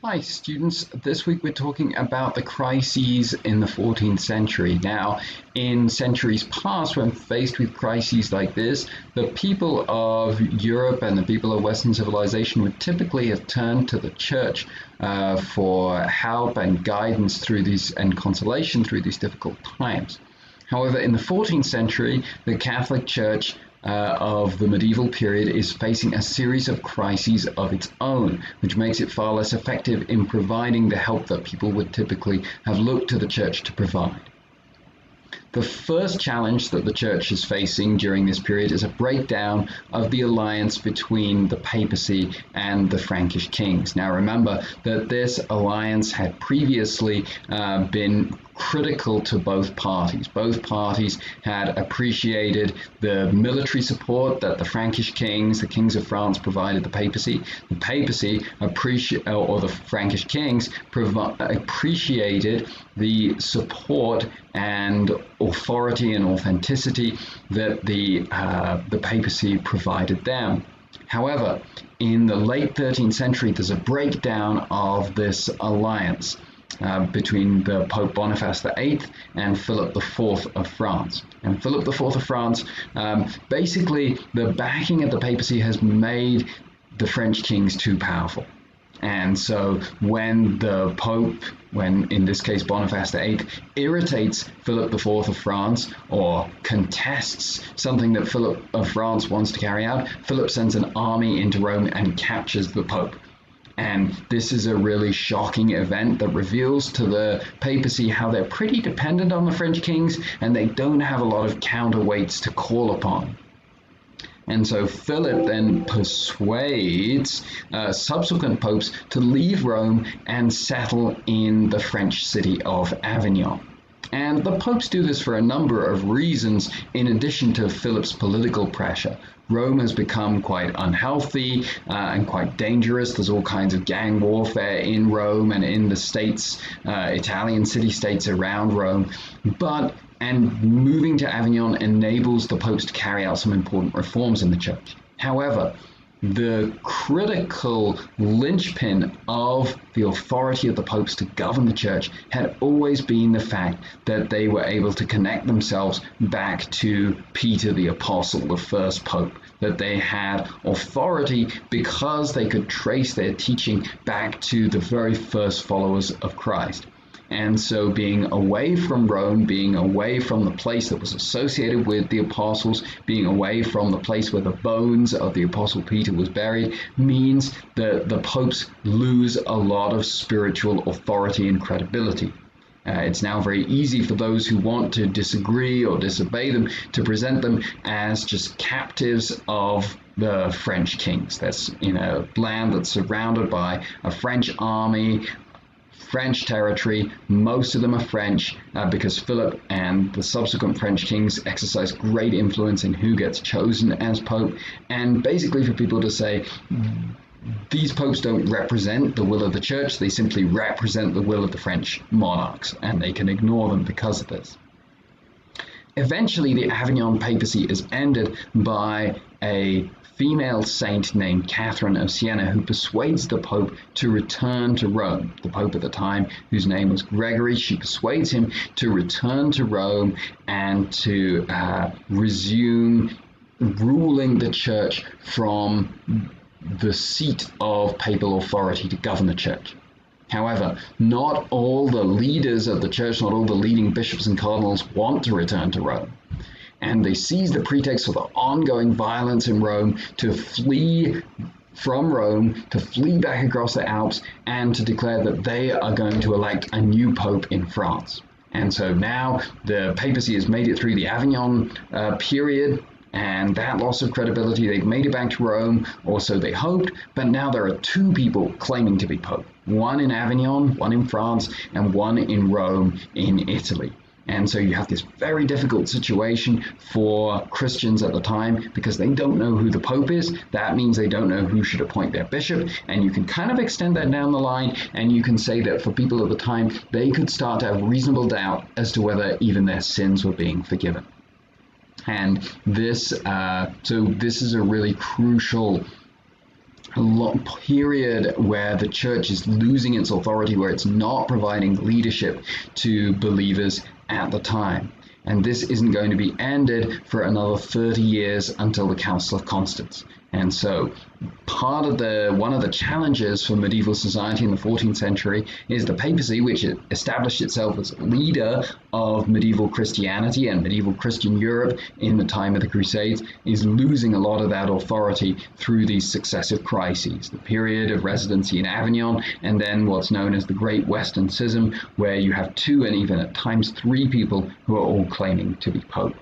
Hi students, this week we're talking about the crises in the 14th century. Now, in centuries past, when faced with crises like this, the people of Europe and the people of Western civilization would typically have turned to the church for help and guidance through these and consolation through these difficult times. However, in the 14th century, the Catholic Church of the medieval period is facing a series of crises of its own, which makes it far less effective in providing the help that people would typically have looked to the church to provide. The first challenge that the church is facing during this period is a breakdown of the alliance between the papacy and the Frankish kings. Now remember that this alliance had previously been critical to both parties. Both parties had appreciated the military support that the Frankish kings, the kings of France, provided the papacy. The papacy or the Frankish kings appreciated the support and authority and authenticity that the papacy provided them. However, in the late 13th century, there's a breakdown of this alliance between the Pope Boniface VIII and Philip IV of France. And Philip IV of France, basically the backing of the papacy has made the French kings too powerful. And so when the Pope, when in this case Boniface VIII, irritates Philip IV of France or contests something that Philip of France wants to carry out, Philip sends an army into Rome and captures the Pope. And this is a really shocking event that reveals to the papacy how they're pretty dependent on the French kings and they don't have a lot of counterweights to call upon. And so Philip then persuades subsequent popes to leave Rome and settle in the French city of Avignon. And the popes do this for a number of reasons in addition to Philip's political pressure. Rome has become quite unhealthy and quite dangerous. There's all kinds of gang warfare in Rome and in the states, Italian city-states around Rome. And moving to Avignon enables the popes to carry out some important reforms in the church. However, the critical linchpin of the authority of the popes to govern the church had always been the fact that they were able to connect themselves back to Peter the Apostle, the first pope, that they had authority because they could trace their teaching back to the very first followers of Christ. And so being away from Rome, being away from the place that was associated with the apostles, being away from the place where the bones of the apostle Peter was buried, means that the popes lose a lot of spiritual authority and credibility. It's now very easy for those who want to disagree or disobey them to present them as just captives of the French kings. That's in a land that's surrounded by a French army, French territory. Most of them are French because Philip and the subsequent French kings exercise great influence in who gets chosen as pope. And basically for people to say, these popes don't represent the will of the church, they simply represent the will of the French monarchs, and they can ignore them because of this. Eventually, the Avignon papacy is ended by a female saint named Catherine of Siena who persuades the Pope to return to Rome. The Pope at the time, whose name was Gregory, she persuades him to return to Rome and to resume ruling the church from the seat of papal authority to govern the church. However, not all the leaders of the church, not all the leading bishops and cardinals want to return to Rome. And they seize the pretext for the ongoing violence in Rome to flee from Rome, to flee back across the Alps, and to declare that they are going to elect a new pope in France. And so now the papacy has made it through the Avignon period, and that loss of credibility, they've made it back to Rome, or so they hoped, but now there are two people claiming to be pope. One in Avignon, one in France, and one in Rome in Italy. And so you have this very difficult situation for Christians at the time because they don't know who the Pope is. That means they don't know who should appoint their bishop. And you can kind of extend that down the line, and you can say that for people at the time, they could start to have reasonable doubt as to whether even their sins were being forgiven. And this is a really crucial a long period where the church is losing its authority, where it's not providing leadership to believers at the time. And this isn't going to be ended for another 30 years until the Council of Constance. And so one of the challenges for medieval society in the 14th century is the papacy, which established itself as a leader of medieval Christianity and medieval Christian Europe in the time of the Crusades, is losing a lot of that authority through these successive crises. The period of residency in Avignon, and then what's known as the Great Western Schism, where you have two and even at times three people who are all claiming to be Pope.